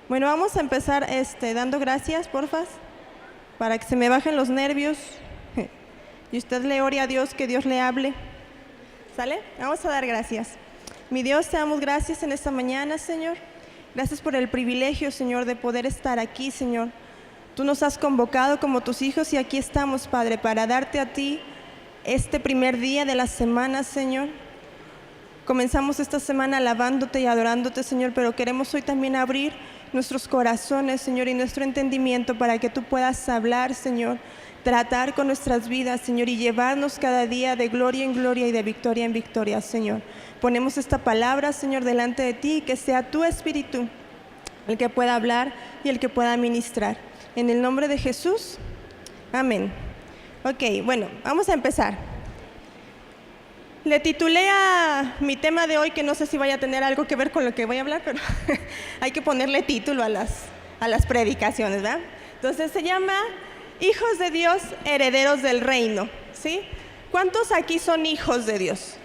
Bueno, vamos a empezar dando gracias, porfas, para que se me bajen los nervios y usted le ore a Dios, que Dios le hable. ¿Sale? Vamos a dar gracias. Mi Dios, te damos gracias en esta mañana, Señor. Gracias por el privilegio, Señor, de poder estar aquí, Señor. Tú nos has convocado como tus hijos y aquí estamos, Padre, para darte a ti este primer día de la semana, Señor. Comenzamos esta semana alabándote y adorándote, Señor, pero queremos hoy también abrir nuestros corazones, Señor, y nuestro entendimiento para que tú puedas hablar, Señor, tratar con nuestras vidas, Señor, y llevarnos cada día de gloria en gloria y de victoria en victoria, Señor. Ponemos esta palabra, Señor, delante de ti, y que sea tu Espíritu el que pueda hablar y el que pueda ministrar. En el nombre de Jesús, amén. Ok, bueno, vamos a empezar. Le titulé a mi tema de hoy, que no sé si vaya a tener algo que ver con lo que voy a hablar, pero hay que ponerle título a las predicaciones, ¿verdad? Entonces se llama Hijos de Dios, herederos del reino, ¿sí? ¿Cuántos aquí son hijos de Dios?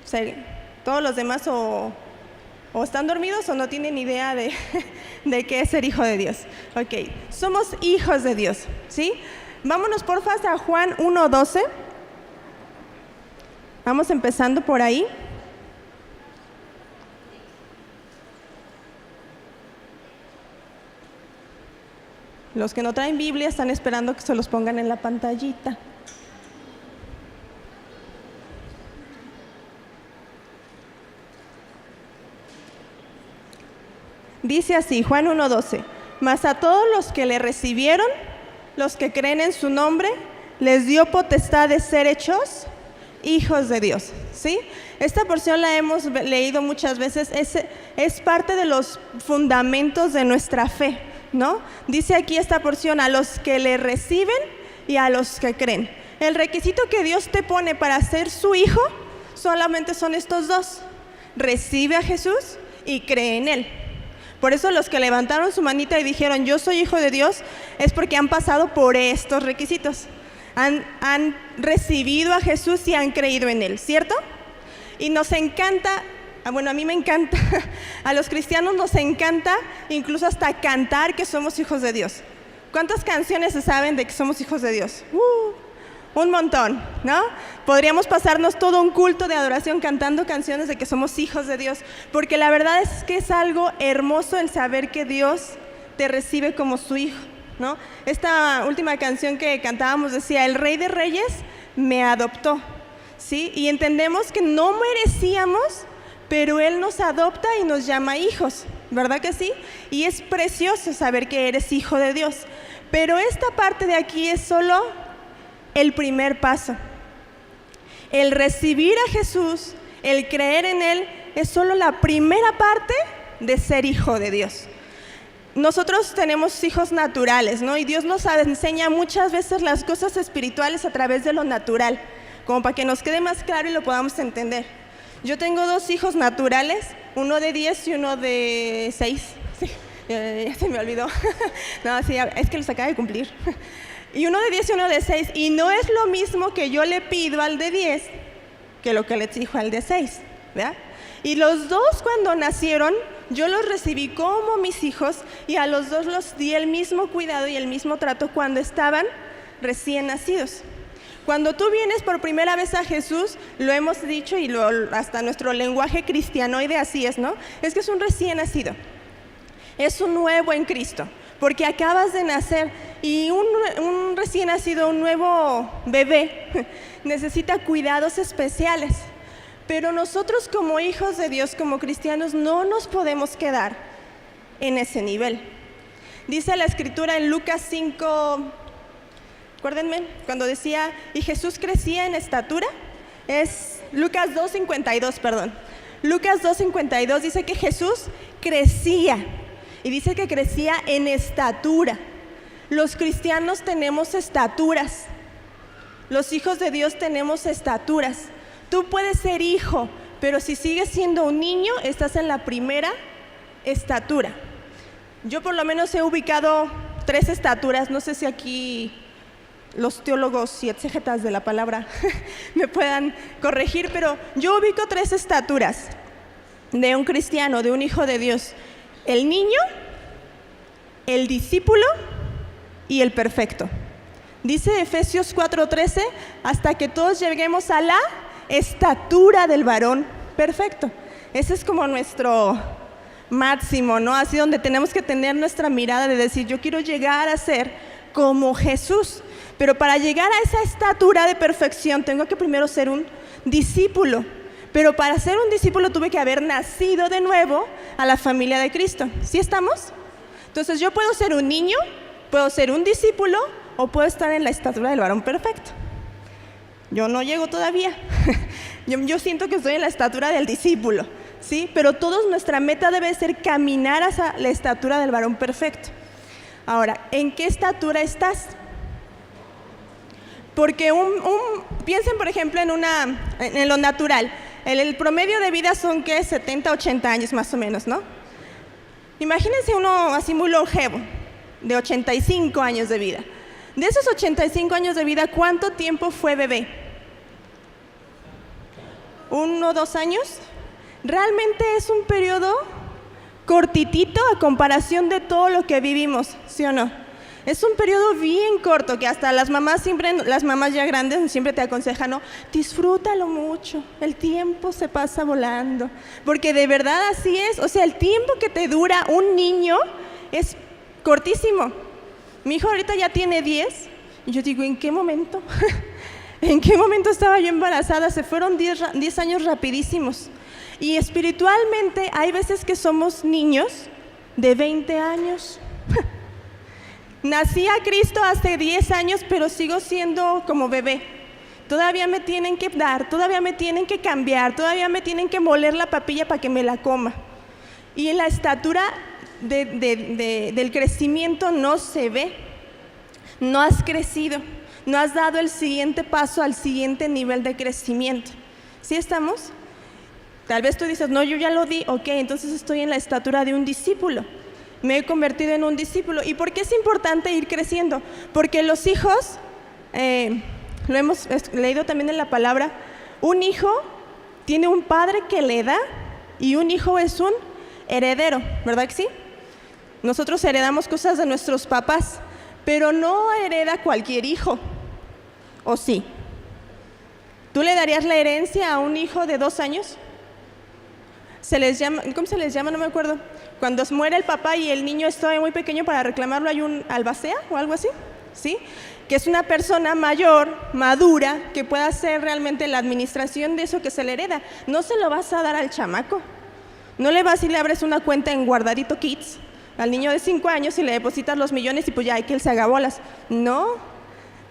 O sea, todos los demás o están dormidos o no tienen idea de qué es ser hijo de Dios. Ok, somos hijos de Dios, ¿sí? Vámonos porfa a Juan 1:12. Vamos empezando por ahí. Los que no traen Biblia están esperando que se los pongan en la pantallita. Dice así, Juan 1:12. Mas a todos los que le recibieron, los que creen en su nombre, les dio potestad de ser hechos hijos de Dios, ¿sí? Esta porción la hemos leído muchas veces, es parte de los fundamentos de nuestra fe, ¿no? Dice aquí esta porción, a los que le reciben y a los que creen. El requisito que Dios te pone para ser su hijo solamente son estos dos: recibe a Jesús y cree en Él. Por eso los que levantaron su manita y dijeron yo soy hijo de Dios, es porque han pasado por estos requisitos. Han recibido a Jesús y han creído en Él, ¿cierto? Y nos encanta, bueno, a mí me encanta, a los cristianos nos encanta incluso hasta cantar que somos hijos de Dios. ¿Cuántas canciones se saben de que somos hijos de Dios? Un montón, ¿no? Podríamos pasarnos todo un culto de adoración cantando canciones de que somos hijos de Dios, porque la verdad es que es algo hermoso el saber que Dios te recibe como su hijo, ¿no? Esta última canción que cantábamos decía, el Rey de Reyes me adoptó, ¿sí? Y entendemos que no merecíamos, pero Él nos adopta y nos llama hijos, ¿verdad que sí? Y es precioso saber que eres hijo de Dios, pero esta parte de aquí es solo el primer paso. El recibir a Jesús, el creer en Él, es solo la primera parte de ser hijo de Dios. Nosotros tenemos hijos naturales, ¿no? Y Dios nos enseña muchas veces las cosas espirituales a través de lo natural, como para que nos quede más claro y lo podamos entender. Yo tengo dos hijos naturales, uno de 10 y uno de 6. Sí, ya se me olvidó. No, sí, es que los acaba de cumplir. Y uno de 10 y uno de 6, y no es lo mismo que yo le pido al de 10 que lo que le exijo al de 6, ¿verdad? Y los dos cuando nacieron, yo los recibí como mis hijos y a los dos los di el mismo cuidado y el mismo trato cuando estaban recién nacidos. Cuando tú vienes por primera vez a Jesús, lo hemos dicho y hasta nuestro lenguaje cristianoide así es, ¿no? Es que es un recién nacido, es un nuevo en Cristo. Porque acabas de nacer y un recién nacido, un nuevo bebé, necesita cuidados especiales. Pero nosotros como hijos de Dios, como cristianos, no nos podemos quedar en ese nivel. Dice la Escritura en Lucas 5, acuérdenme, cuando decía, y Jesús crecía en estatura, es Lucas 2:52, perdón. Lucas 2:52 dice que Jesús crecía. Y dice que crecía en estatura. Los cristianos tenemos estaturas. Los hijos de Dios tenemos estaturas. Tú puedes ser hijo, pero si sigues siendo un niño, estás en la primera estatura. Yo por lo menos he ubicado 3 estaturas. No sé si aquí los teólogos y exégetas de la palabra me puedan corregir, pero yo ubico 3 estaturas. de un cristiano, de un hijo de Dios? El niño, el discípulo y el perfecto. Dice Efesios 4:13, hasta que todos lleguemos a la estatura del varón perfecto. Ese es como nuestro máximo, ¿no? Así donde tenemos que tener nuestra mirada de decir, yo quiero llegar a ser como Jesús. Pero para llegar a esa estatura de perfección tengo que primero ser un discípulo. Pero para ser un discípulo tuve que haber nacido de nuevo a la familia de Cristo. ¿Sí estamos? Entonces yo puedo ser un niño, puedo ser un discípulo o puedo estar en la estatura del varón perfecto. Yo no llego todavía. Yo siento que estoy en la estatura del discípulo, ¿sí? Pero todos nuestra meta debe ser caminar hacia la estatura del varón perfecto. Ahora, ¿en qué estatura estás? Porque piensen, por ejemplo, en lo natural. El promedio de vida son, ¿qué? 70, 80 años más o menos, ¿no? Imagínense uno así muy longevo, de 85 años de vida. De esos 85 años de vida, ¿cuánto tiempo fue bebé? ¿1 o 2 años? Realmente es un periodo cortitito a comparación de todo lo que vivimos, ¿sí o no? Es un periodo bien corto que hasta las mamás ya grandes siempre te aconsejan, ¿no? Disfrútalo mucho, el tiempo se pasa volando, porque de verdad así es. O sea, el tiempo que te dura un niño es cortísimo. Mi hijo ahorita ya tiene 10 y yo digo, ¿en qué momento? ¿En qué momento estaba yo embarazada? Se fueron 10 años rapidísimos. Y espiritualmente hay veces que somos niños de 20 años. Nací a Cristo hace 10 años, pero sigo siendo como bebé. Todavía me tienen que dar, todavía me tienen que cambiar, todavía me tienen que moler la papilla para que me la coma. Y en la estatura del crecimiento no se ve. No has crecido, no has dado el siguiente paso al siguiente nivel de crecimiento. ¿Sí estamos? Tal vez tú dices, no, yo ya lo di, ok, entonces estoy en la estatura de un discípulo. Me he convertido en un discípulo. ¿Y por qué es importante ir creciendo? Porque los hijos, lo hemos leído también en la palabra, un hijo tiene un padre que le da y un hijo es un heredero, ¿verdad que sí? Nosotros heredamos cosas de nuestros papás, pero no hereda cualquier hijo, ¿o sí? ¿Tú le darías la herencia a un hijo de 2 años? Se les llama, ¿cómo se les llama? No me acuerdo. Cuando muere el papá y el niño está muy pequeño, para reclamarlo hay un albacea o algo así, ¿sí? Que es una persona mayor, madura, que pueda hacer realmente la administración de eso que se le hereda. No se lo vas a dar al chamaco. No le vas y le abres una cuenta en Guardadito Kids al niño de 5 años y le depositas los millones y pues ya hay que él se haga bolas. No,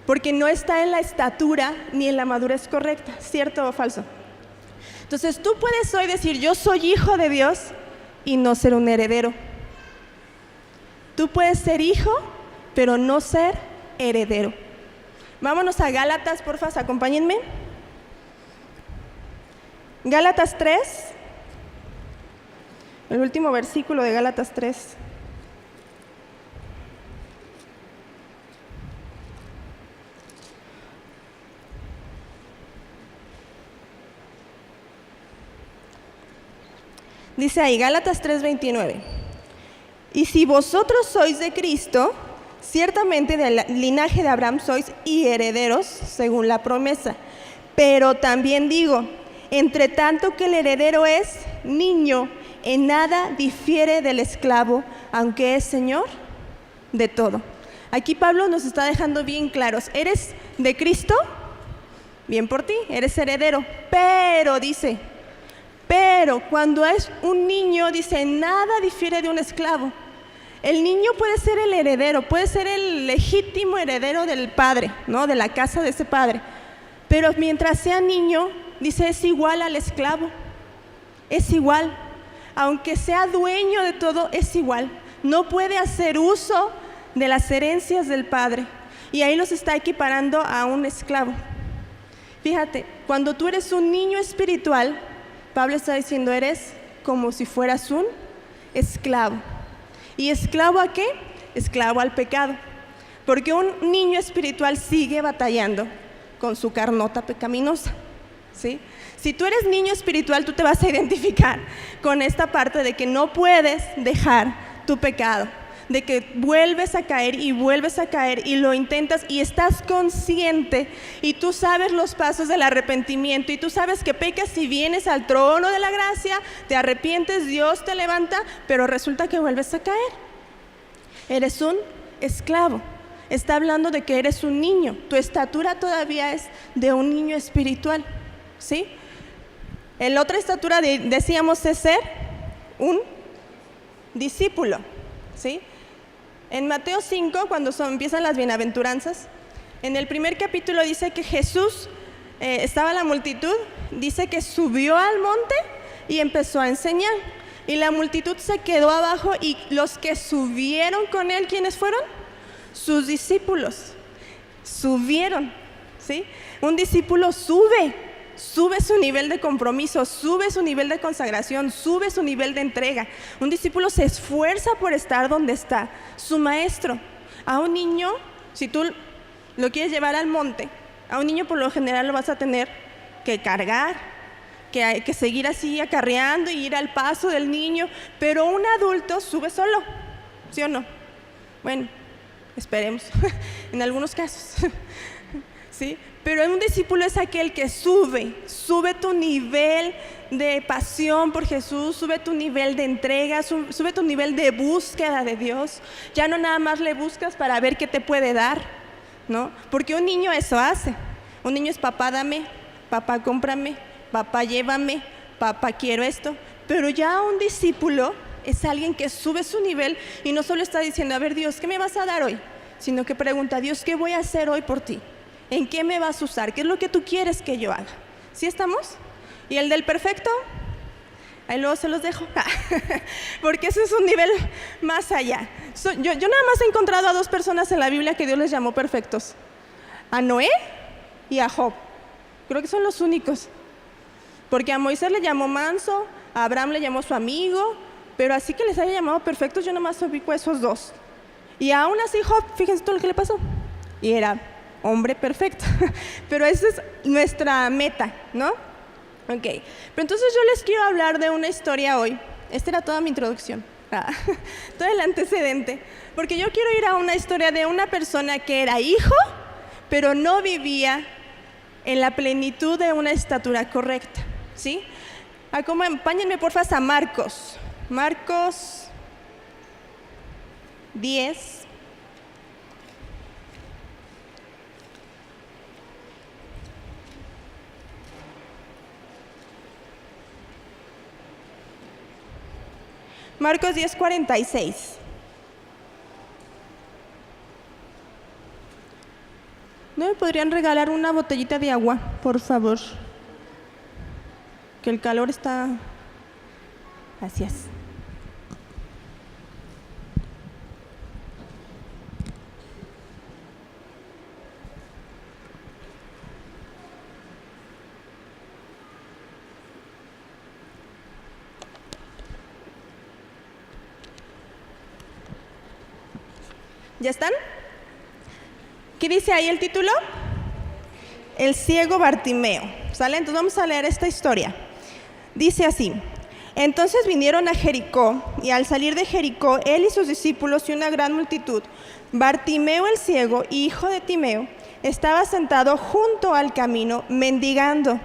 porque no está en la estatura ni en la madurez correcta, ¿cierto o falso? Entonces tú puedes hoy decir, yo soy hijo de Dios y no ser un heredero. Tú puedes ser hijo, pero no ser heredero. Vámonos a Gálatas, porfa, acompáñenme. Gálatas 3, el último versículo de Gálatas 3. Dice ahí, Gálatas 3:29, y si vosotros sois de Cristo, ciertamente del linaje de Abraham sois y herederos según la promesa. Pero también digo, entre tanto que el heredero es niño, en nada difiere del esclavo, aunque es señor de todo. Aquí Pablo nos está dejando bien claros, ¿eres de Cristo? Bien por ti, eres heredero, pero dice, pero cuando es un niño, dice, nada difiere de un esclavo. El niño puede ser el heredero, puede ser el legítimo heredero del padre, ¿no? De la casa de ese padre. Pero mientras sea niño, dice, es igual al esclavo. Es igual. Aunque sea dueño de todo, es igual. No puede hacer uso de las herencias del padre. Y ahí los está equiparando a un esclavo. Fíjate, cuando tú eres un niño espiritual, Pablo está diciendo, eres como si fueras un esclavo. ¿Y esclavo a qué? Esclavo al pecado. Porque un niño espiritual sigue batallando con su carnota pecaminosa, ¿sí? Si tú eres niño espiritual, tú te vas a identificar con esta parte de que no puedes dejar tu pecado, de que vuelves a caer y lo intentas y estás consciente y tú sabes los pasos del arrepentimiento y tú sabes que pecas y vienes al trono de la gracia, te arrepientes, Dios te levanta, pero resulta que vuelves a caer. Eres un esclavo. Está hablando de que eres un niño, tu estatura todavía es de un niño espiritual, ¿sí? La otra estatura decíamos es ser un discípulo, ¿sí? En Mateo 5, cuando empiezan las bienaventuranzas, en el primer capítulo dice que Jesús, estaba la multitud, dice que subió al monte y empezó a enseñar. Y la multitud se quedó abajo y los que subieron con él, ¿quiénes fueron? Sus discípulos. Subieron, ¿sí? Un discípulo sube su nivel de compromiso, sube su nivel de consagración, sube su nivel de entrega. Un discípulo se esfuerza por estar donde está su maestro. A un niño, si tú lo quieres llevar al monte, a un niño por lo general lo vas a tener que cargar, que hay que seguir así acarreando y ir al paso del niño, pero un adulto sube solo, ¿sí o no? Bueno, esperemos, en algunos casos, ¿sí? Pero un discípulo es aquel que sube tu nivel de pasión por Jesús, sube tu nivel de entrega, sube tu nivel de búsqueda de Dios. Ya no nada más le buscas para ver qué te puede dar, ¿no? Porque un niño eso hace. Un niño es papá dame, papá cómprame, papá llévame, papá quiero esto. Pero ya un discípulo es alguien que sube su nivel y no solo está diciendo, a ver Dios, ¿qué me vas a dar hoy? Sino que pregunta, Dios, ¿qué voy a hacer hoy por ti? ¿En qué me vas a usar? ¿Qué es lo que tú quieres que yo haga? ¿Sí estamos? ¿Y el del perfecto? Ahí luego se los dejo, porque ese es un nivel más allá. Yo nada más he encontrado a 2 personas en la Biblia que Dios les llamó perfectos. A Noé y a Job. Creo que son los únicos. Porque a Moisés le llamó manso, a Abraham le llamó su amigo, pero así que les haya llamado perfectos, yo nada más ubico a esos 2. Y aún así Job, fíjense todo lo que le pasó. Y era hombre perfecto, pero esa es nuestra meta, ¿no? Ok, pero entonces yo les quiero hablar de una historia hoy. Esta era toda mi introducción, todo el antecedente, porque yo quiero ir a una historia de una persona que era hijo, pero no vivía en la plenitud de una estatura correcta, ¿sí? Acompáñenme porfa a Marcos 10. Marcos 10:46. ¿No me podrían regalar una botellita de agua, por favor? Que el calor está... Gracias. ¿Ya están? ¿Qué dice ahí el título? El ciego Bartimeo. ¿Sale? Entonces vamos a leer esta historia. Dice así: entonces vinieron a Jericó, y al salir de Jericó, él y sus discípulos y una gran multitud, Bartimeo el ciego, hijo de Timeo, estaba sentado junto al camino, mendigando.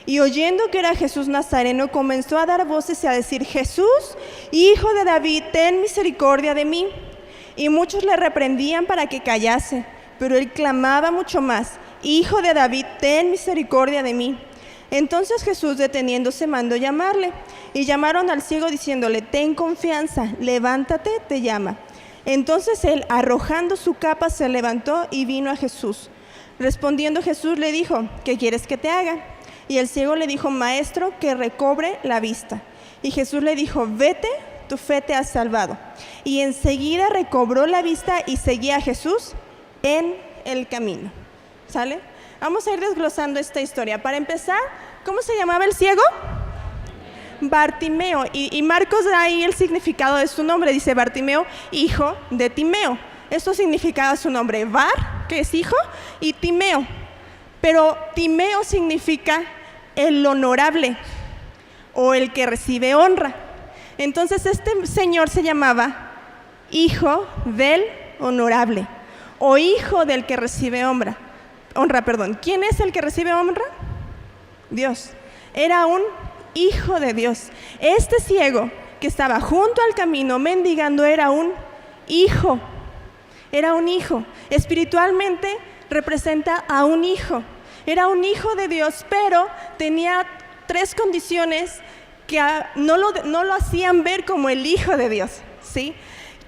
Y oyendo que era Jesús Nazareno, comenzó a dar voces y a decir: Jesús, hijo de David, ten misericordia de mí. Y muchos le reprendían para que callase, pero él clamaba mucho más: Hijo de David, ten misericordia de mí. Entonces Jesús, deteniéndose, mandó llamarle, y llamaron al ciego diciéndole: ten confianza, levántate, te llama. Entonces él, arrojando su capa, se levantó y vino a Jesús. Respondiendo Jesús le dijo: ¿qué quieres que te haga? Y el ciego le dijo: Maestro, que recobre la vista. Y Jesús le dijo: vete, tu fe te ha salvado. Y enseguida recobró la vista y seguía a Jesús en el camino. ¿Sale? Vamos a ir desglosando esta historia. Para empezar, ¿cómo se llamaba el ciego? Bartimeo. Y Marcos da ahí el significado de su nombre. Dice: Bartimeo, hijo de Timeo. Esto significaba su nombre: Bar, que es hijo, y Timeo. Pero Timeo significa el honorable o el que recibe honra. Entonces este señor se llamaba hijo del honorable o hijo del que recibe honra. ¿Quién es el que recibe honra? Dios. Era un hijo de Dios. Este ciego que estaba junto al camino mendigando era un hijo. Era un hijo. Espiritualmente representa a un hijo. Era un hijo de Dios, pero tenía 3 condiciones que no lo hacían ver como el hijo de Dios, ¿sí?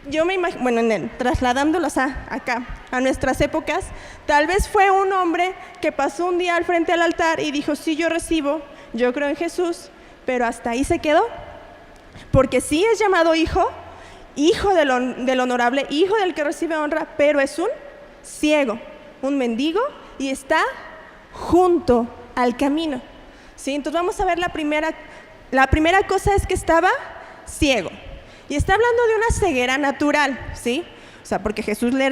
Yo me imagino, trasladándolos acá, a nuestras épocas, tal vez fue un hombre que pasó un día al frente del altar y dijo, sí, yo recibo, yo creo en Jesús, pero hasta ahí se quedó, porque sí es llamado hijo del honorable, hijo del que recibe honra, pero es un ciego, un mendigo, y está junto al camino, ¿sí? Entonces vamos a ver la primera cosa es que estaba ciego. Y está hablando de una ceguera natural, ¿sí? O sea, porque Jesús le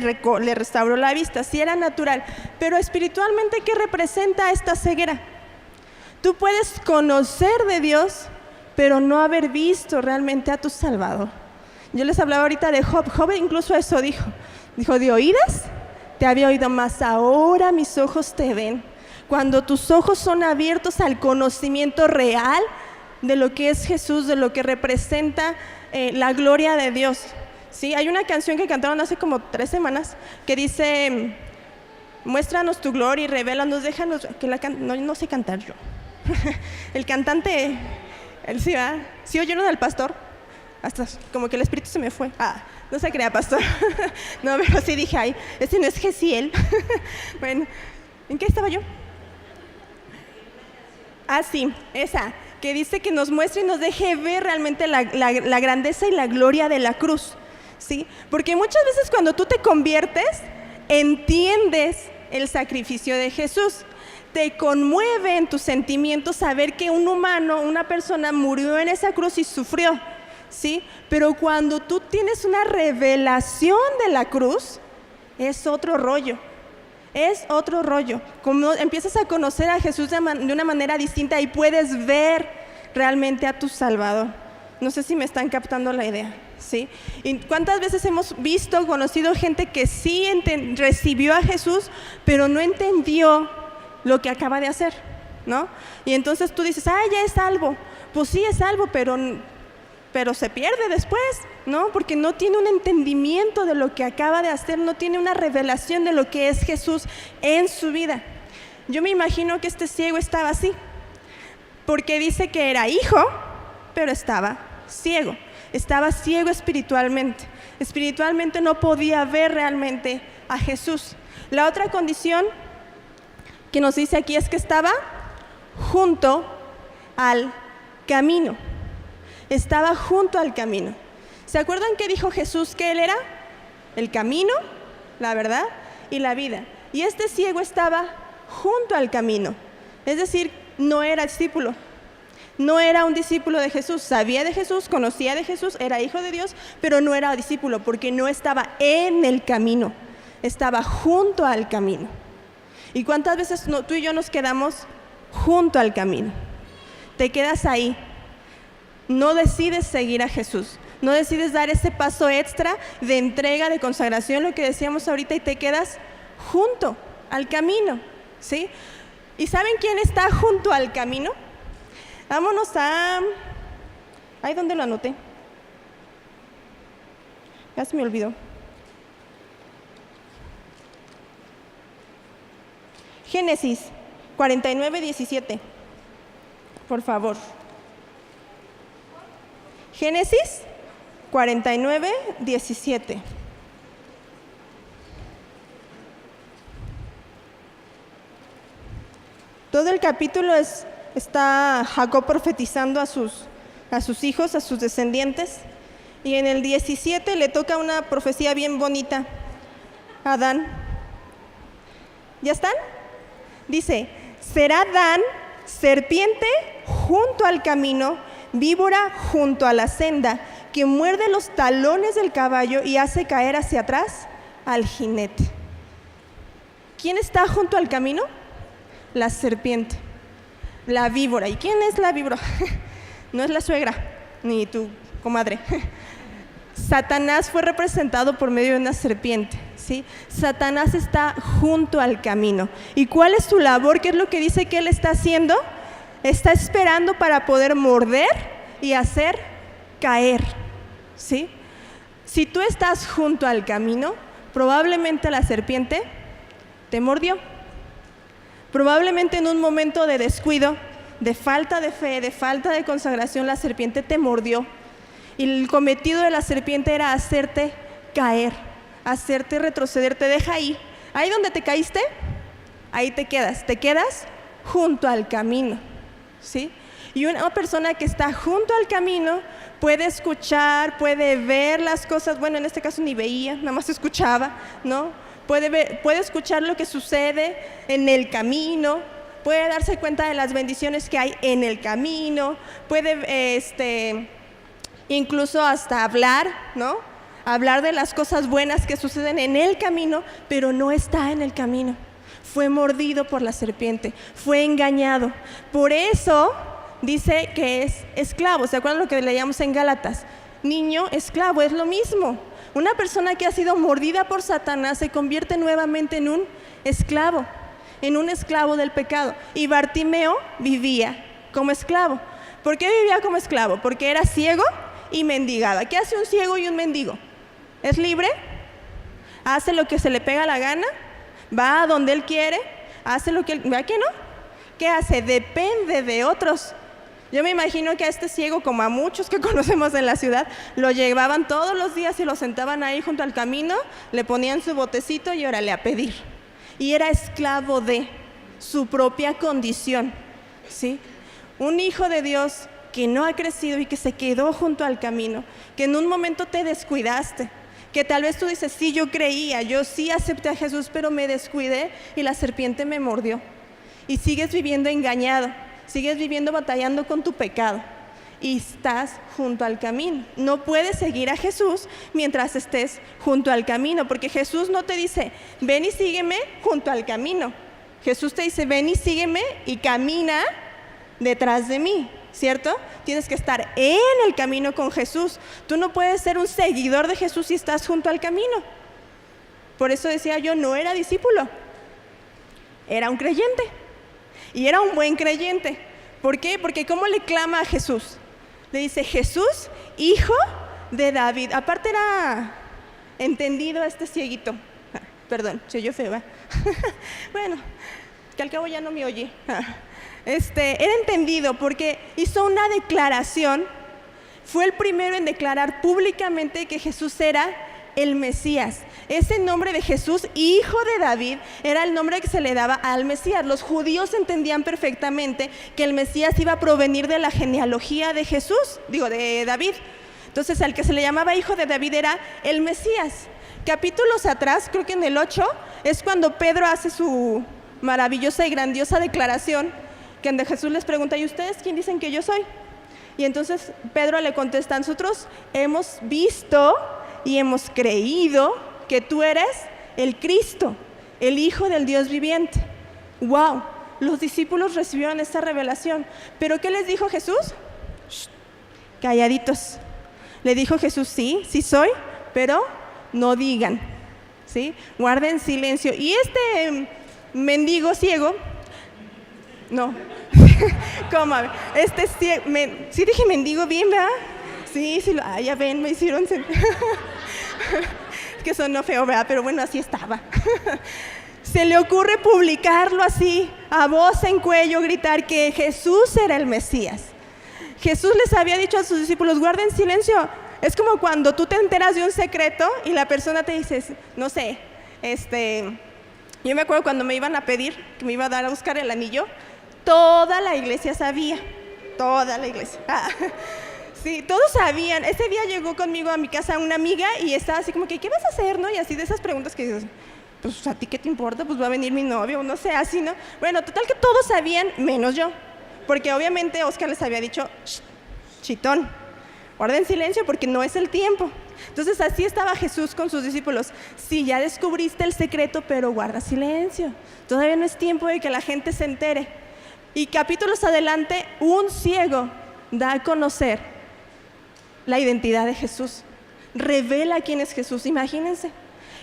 restauró la vista, sí era natural. Pero espiritualmente, ¿qué representa esta ceguera? Tú puedes conocer de Dios, pero no haber visto realmente a tu Salvador. Yo les hablaba ahorita de Job. Job incluso eso dijo. Dijo, de oídas te había oído, más ahora mis ojos te ven. Cuando tus ojos son abiertos al conocimiento real de lo que es Jesús, de lo que representa la gloria de Dios, ¿sí? Hay una canción que cantaron hace como 3 semanas que dice, muéstranos tu gloria y revélanos, déjanos, que no sé cantar yo. El cantante, él sí, ¿verdad? ¿Sí oyeron al pastor? Hasta como que el espíritu se me fue. No se crea, pastor. No, pero sí dije, ay, ese no es Gesiel. Bueno, ¿en qué estaba yo? Sí, esa, que dice que nos muestre y nos deje ver realmente la grandeza y la gloria de la cruz, ¿sí? Porque muchas veces cuando tú te conviertes, entiendes el sacrificio de Jesús. Te conmueve en tus sentimientos saber que un humano, una persona murió en esa cruz y sufrió, ¿sí? Pero cuando tú tienes una revelación de la cruz, es otro rollo. Es otro rollo. Como empiezas a conocer a Jesús de una manera distinta y puedes ver realmente a tu Salvador. No sé si me están captando la idea, ¿sí? ¿Y cuántas veces hemos visto, conocido gente que sí recibió a Jesús, pero no entendió lo que acaba de hacer, ¿no? Y entonces tú dices, ya es salvo. Pues sí es salvo, pero se pierde después, ¿no? Porque no tiene un entendimiento de lo que acaba de hacer, no tiene una revelación de lo que es Jesús en su vida. Yo me imagino que este ciego estaba así, porque dice que era hijo, pero estaba ciego espiritualmente. Espiritualmente no podía ver realmente a Jesús. La otra condición que nos dice aquí es que estaba junto al camino. Estaba junto al camino. ¿Se acuerdan que dijo Jesús que Él era? El camino, la verdad y la vida. Y este ciego estaba junto al camino. Es decir, no era discípulo. No era un discípulo de Jesús. Sabía de Jesús, conocía de Jesús, era hijo de Dios, pero no era discípulo porque no estaba en el camino. Estaba junto al camino. ¿Y cuántas veces tú y yo nos quedamos junto al camino? Te quedas ahí. No decides seguir a Jesús, no decides dar ese paso extra de entrega, de consagración, lo que decíamos ahorita, y te quedas junto al camino, ¿sí? ¿Y saben quién está junto al camino? Vámonos ¿ahí dónde lo anoté? Ya se me olvidó. Génesis 49:17, por favor. Génesis 49:17. Todo el capítulo está Jacob profetizando a sus hijos, a sus descendientes. Y en el 17 le toca una profecía bien bonita a Adán. ¿Ya están? Dice, será Adán serpiente junto al camino, víbora junto a la senda, que muerde los talones del caballo y hace caer hacia atrás al jinete. ¿Quién está junto al camino? La serpiente. la víbora. ¿Y quién es la víbora? No es la suegra, ni tu comadre. Satanás fue representado por medio de una serpiente, ¿sí? Satanás está junto al camino. ¿Y cuál es su labor? ¿Qué es lo que dice que él está haciendo? Está esperando para poder morder y hacer caer, ¿sí? Si tú estás junto al camino, probablemente la serpiente te mordió. Probablemente en un momento de descuido, de falta de fe, de falta de consagración, la serpiente te mordió. Y el cometido de la serpiente era hacerte caer, hacerte retroceder, te deja ahí. Ahí donde te caíste, ahí te quedas junto al camino, ¿sí? Y una persona que está junto al camino puede escuchar, puede ver las cosas, bueno, en este caso ni veía, nada más escuchaba, ¿no? Puede escuchar lo que sucede en el camino, puede darse cuenta de las bendiciones que hay en el camino, puede incluso hasta hablar, ¿no? Hablar de las cosas buenas que suceden en el camino, pero no está en el camino. Fue mordido por la serpiente, fue engañado. Por eso dice que es esclavo. ¿Se acuerdan lo que leíamos en Gálatas? Niño, esclavo, es lo mismo. Una persona que ha sido mordida por Satanás se convierte nuevamente en un esclavo del pecado. Y Bartimeo vivía como esclavo. ¿Por qué vivía como esclavo? Porque era ciego y mendigaba. ¿Qué hace un ciego y un mendigo? ¿Es libre? ¿Hace lo que se le pega la gana? ¿Va a donde él quiere? ¿Hace lo que él... ¿Va que no? ¿Qué hace? Depende de otros. Yo me imagino que a este ciego, como a muchos que conocemos en la ciudad, lo llevaban todos los días y lo sentaban ahí junto al camino, le ponían su botecito y órale a pedir. Y era esclavo de su propia condición, ¿sí? Un hijo de Dios que no ha crecido y que se quedó junto al camino, que en un momento te descuidaste, que tal vez tú dices, sí, yo creía, yo sí acepté a Jesús, pero me descuidé y la serpiente me mordió. Y sigues viviendo engañado, sigues viviendo batallando con tu pecado y estás junto al camino. No puedes seguir a Jesús mientras estés junto al camino, porque Jesús no te dice, ven y sígueme junto al camino. Jesús te dice, ven y sígueme y camina detrás de mí, ¿cierto? Tienes que estar en el camino con Jesús. Tú no puedes ser un seguidor de Jesús si estás junto al camino. Por eso decía yo, no era discípulo, era un creyente. Y era un buen creyente. ¿Por qué? Porque ¿cómo le clama a Jesús? Le dice, Jesús, hijo de David. Aparte era entendido este cieguito. Perdón, se oyó feo, ¿eh? Bueno, que al cabo ya no me oye. Era entendido porque hizo una declaración. Fue el primero en declarar públicamente que Jesús era el Mesías. Ese nombre de Jesús, hijo de David, era el nombre que se le daba al Mesías. Los judíos entendían perfectamente que el Mesías iba a provenir de la genealogía de Jesús, de David. Entonces, al que se le llamaba hijo de David era el Mesías. Capítulos atrás, creo que en el 8, es cuando Pedro hace su maravillosa y grandiosa declaración, que donde Jesús les pregunta, ¿y ustedes quién dicen que yo soy? Y entonces Pedro le contesta, nosotros hemos visto y hemos creído que tú eres el Cristo, el Hijo del Dios viviente. ¡Wow! Los discípulos recibieron esta revelación. ¿Pero qué les dijo Jesús? Shh, calladitos. Le dijo Jesús, sí soy, pero no digan, ¿sí? Guarden silencio. Y este mendigo ciego, no, ¿cómo? Sí dije mendigo bien, ¿verdad? Sí, ya ven, me hicieron sentir. Que sonó feo, ¿verdad? Pero bueno, así estaba. Se le ocurre publicarlo así, a voz en cuello, gritar que Jesús era el Mesías. Jesús les había dicho a sus discípulos, guarden silencio. Es como cuando tú te enteras de un secreto y la persona te dice, no sé, yo me acuerdo cuando me iban a pedir, que me iba a dar a buscar el anillo, toda la iglesia sabía, toda la iglesia. Sí, todos sabían. Ese día llegó conmigo a mi casa una amiga y estaba así como que, ¿qué vas a hacer, no? Y así de esas preguntas que dices, pues, ¿a ti qué te importa? Pues va a venir mi novio, no sé, así, ¿no? Bueno, total que todos sabían, menos yo. Porque obviamente Oscar les había dicho, chitón, guarden silencio porque no es el tiempo. Entonces así estaba Jesús con sus discípulos. Sí, ya descubriste el secreto, pero guarda silencio. Todavía no es tiempo de que la gente se entere. Y capítulos adelante, un ciego da a conocer la identidad de Jesús. Revela quién es Jesús, imagínense.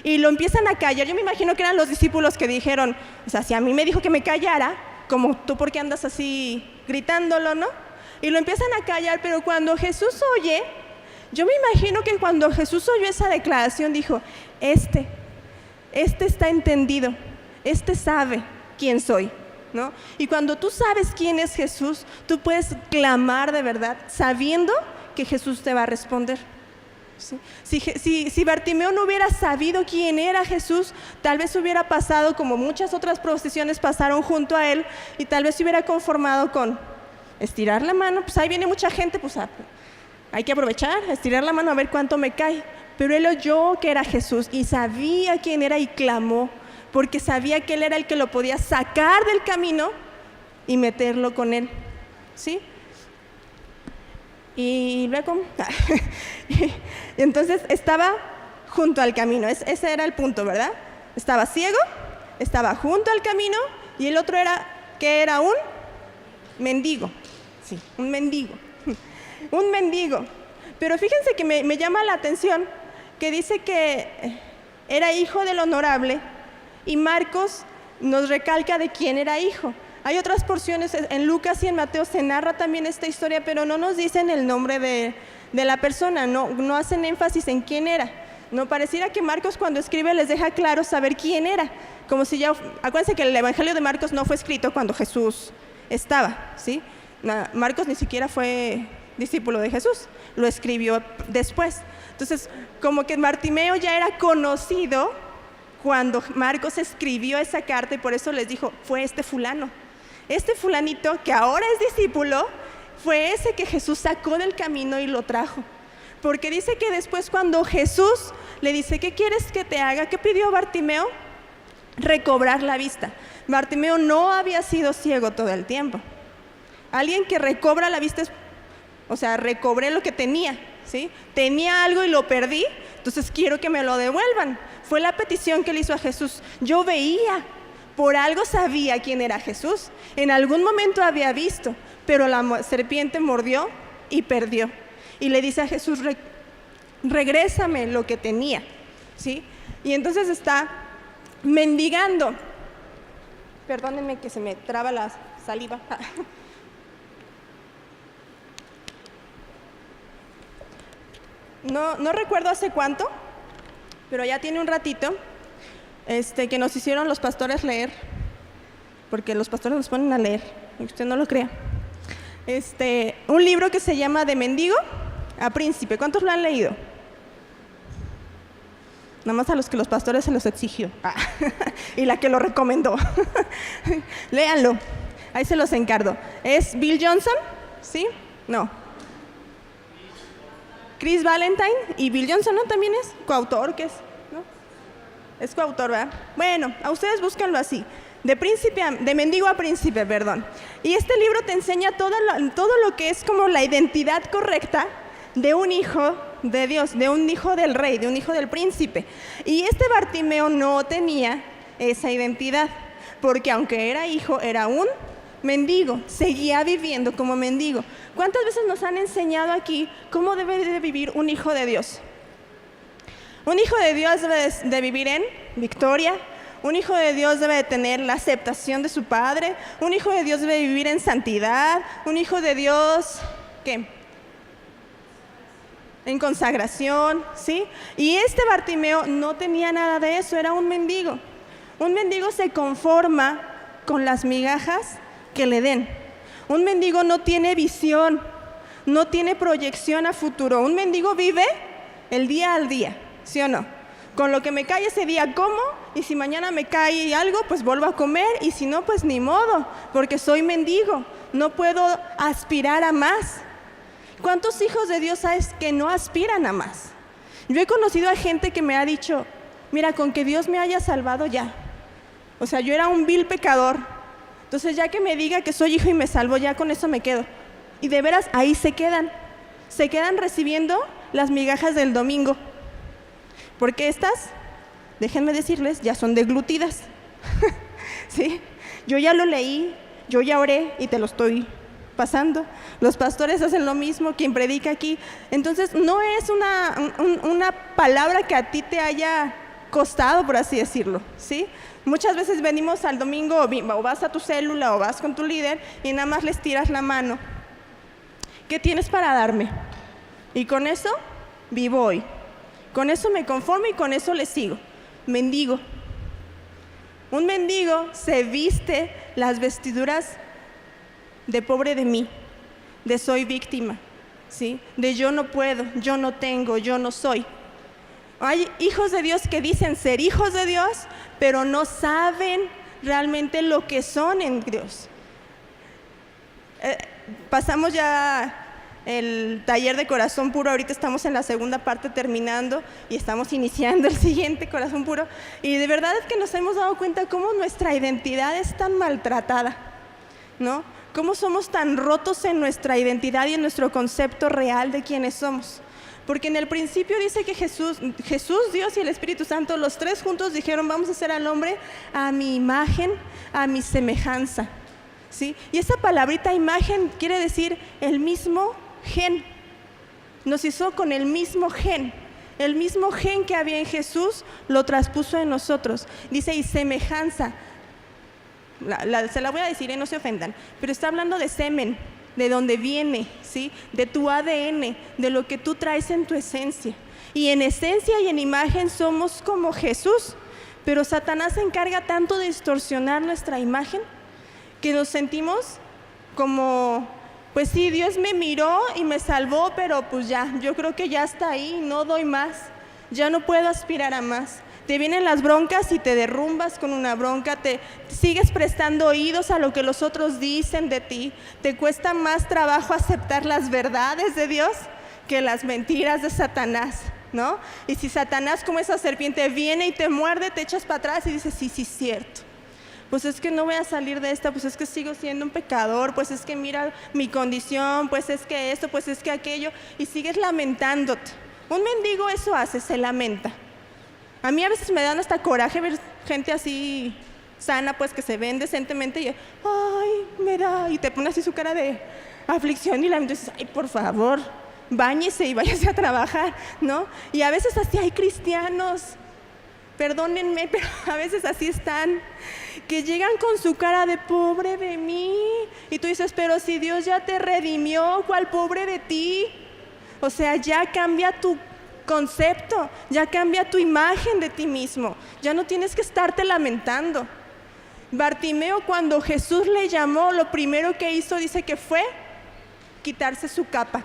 Y lo empiezan a callar. Yo me imagino que eran los discípulos que dijeron, o sea, si a mí me dijo que me callara, como tú, ¿por qué andas así gritándolo, no? Y lo empiezan a callar, pero cuando Jesús oye, yo me imagino que cuando Jesús oyó esa declaración, dijo, este está entendido, este sabe quién soy, ¿no? Y cuando tú sabes quién es Jesús, tú puedes clamar de verdad, sabiendo que Jesús te va a responder. ¿Sí? Si Bartimeo no hubiera sabido quién era Jesús, tal vez hubiera pasado como muchas otras procesiones pasaron junto a él, y tal vez se hubiera conformado con estirar la mano, pues ahí viene mucha gente, pues hay que aprovechar, estirar la mano a ver cuánto me cae. Pero él oyó que era Jesús y sabía quién era y clamó, porque sabía que él era el que lo podía sacar del camino y meterlo con él, ¿sí? Y luego, entonces estaba junto al camino, ese era el punto, ¿verdad? Estaba ciego, estaba junto al camino, y el otro era, ¿qué era? Un mendigo, sí, un mendigo, un mendigo. Pero fíjense que me llama la atención que dice que era hijo del honorable, y Marcos nos recalca de quién era hijo. Hay otras porciones, en Lucas y en Mateo se narra también esta historia, pero no nos dicen el nombre de la persona, no hacen énfasis en quién era. No pareciera que Marcos cuando escribe les deja claro saber quién era, como si ya, acuérdense que el Evangelio de Marcos no fue escrito cuando Jesús estaba, ¿sí? Marcos ni siquiera fue discípulo de Jesús, lo escribió después. Entonces, como que Bartimeo ya era conocido cuando Marcos escribió esa carta, y por eso les dijo, fue este fulano. Este fulanito que ahora es discípulo, fue ese que Jesús sacó del camino y lo trajo. Porque dice que después cuando Jesús le dice, ¿qué quieres que te haga? ¿Qué pidió Bartimeo? Recobrar la vista. Bartimeo no había sido ciego todo el tiempo. Alguien que recobra la vista es, o sea, recobré lo que tenía, ¿sí? Tenía algo y lo perdí, entonces quiero que me lo devuelvan. Fue la petición que le hizo a Jesús. Yo veía, por algo sabía quién era Jesús. En algún momento había visto, pero la serpiente mordió y perdió. Y le dice a Jesús, regrésame lo que tenía, ¿sí? Y entonces está mendigando. Perdónenme que se me traba la saliva. No recuerdo hace cuánto, pero ya tiene un ratito que nos hicieron los pastores leer, porque los pastores nos ponen a leer, aunque usted no lo crea. Un libro que se llama De mendigo a príncipe. ¿Cuántos lo han leído? Nada más a los que los pastores se los exigió. Y la que lo recomendó. Léanlo, ahí se los encargo. ¿Es Bill Johnson? ¿Sí? No. Chris Valentine y Bill Johnson, ¿no? También es coautor, ¿qué es? ¿No? Es coautor, ¿verdad? Bueno, a ustedes búsquenlo así. De mendigo a príncipe, perdón. Y este libro te enseña todo lo que es como la identidad correcta de un hijo de Dios, de un hijo del rey, de un hijo del príncipe. Y Bartimeo no tenía esa identidad, porque aunque era hijo, era un mendigo, seguía viviendo como mendigo. ¿Cuántas veces nos han enseñado aquí cómo debe de vivir un hijo de Dios? Un hijo de Dios debe de vivir en victoria. Un hijo de Dios debe de tener la aceptación de su padre. Un hijo de Dios debe vivir en santidad. Un hijo de Dios, ¿qué? En consagración, ¿sí? Y Bartimeo no tenía nada de eso, era un mendigo. Un mendigo se conforma con las migajas que le den. Un mendigo no tiene visión, no tiene proyección a futuro. Un mendigo vive el día al día, ¿sí o no? Con lo que me cae ese día como, y si mañana me cae algo, pues vuelvo a comer, y si no, pues ni modo, porque soy mendigo, no puedo aspirar a más. ¿Cuántos hijos de Dios sabes que no aspiran a más? Yo he conocido a gente que me ha dicho, mira, con que Dios me haya salvado ya. O sea, yo era un vil pecador, entonces ya que me diga que soy hijo y me salvo, ya con eso me quedo. Y de veras, ahí se quedan recibiendo las migajas del domingo. Porque estas, déjenme decirles, ya son deglutidas. ¿Sí? Yo ya lo leí, Yo ya oré y te lo estoy pasando. Los pastores hacen lo mismo, quien predica aquí. Entonces, no es una palabra que a ti te haya costado, por así decirlo, ¿sí? Muchas veces venimos al domingo o vas a tu célula o vas con tu líder y nada más les tiras la mano. ¿Qué tienes para darme? Y con eso vivo hoy. Con eso me conformo y con eso le sigo. Mendigo. Un mendigo se viste las vestiduras de pobre de mí, de soy víctima, ¿sí? De yo no puedo, yo no tengo, yo no soy. Hay hijos de Dios que dicen ser hijos de Dios, pero no saben realmente lo que son en Dios. Pasamos ya el taller de Corazón Puro, ahorita estamos en la segunda parte terminando y estamos iniciando el siguiente, Corazón Puro, y de verdad es que nos hemos dado cuenta cómo nuestra identidad es tan maltratada, ¿no? Cómo somos tan rotos en nuestra identidad y en nuestro concepto real de quiénes somos. Porque en el principio dice que Jesús, Dios y el Espíritu Santo, los tres juntos dijeron, vamos a hacer al hombre a mi imagen, a mi semejanza, ¿sí? Y esa palabrita imagen quiere decir el mismo gen. Nos hizo con el mismo gen. El mismo gen que había en Jesús lo traspuso en nosotros. Dice, y semejanza. Se la voy a decir, no se ofendan, pero está hablando de semen, de dónde viene, ¿sí? De tu ADN, de lo que tú traes en tu esencia. Y en esencia y en imagen somos como Jesús, pero Satanás se encarga tanto de distorsionar nuestra imagen que nos sentimos como, pues sí, Dios me miró y me salvó, pero pues ya, yo creo que ya está ahí, no doy más, ya no puedo aspirar a más. Te vienen las broncas y te derrumbas con una bronca, te sigues prestando oídos a lo que los otros dicen de ti, te cuesta más trabajo aceptar las verdades de Dios que las mentiras de Satanás, ¿no? Y si Satanás, como esa serpiente, viene y te muerde, te echas para atrás y dices, sí, cierto. Pues es que no voy a salir de esta, pues es que sigo siendo un pecador, pues es que mira mi condición, pues es que esto, pues es que aquello, y sigues lamentándote. Un mendigo eso hace, se lamenta. A mí a veces me dan hasta coraje ver gente así sana, pues que se ven decentemente y ay, me da, y te pone así su cara de aflicción y lamento y dices, ay, por favor, báñese y váyase a trabajar, ¿no? Y a veces así hay cristianos, perdónenme, pero a veces así están, que llegan con su cara de pobre de mí, y tú dices, pero si Dios ya te redimió, ¿cuál pobre de ti? O sea, ya cambia tu concepto, ya cambia tu imagen de ti mismo, ya no tienes que estarte lamentando. Bartimeo, cuando Jesús le llamó, lo primero que hizo, dice que fue quitarse su capa.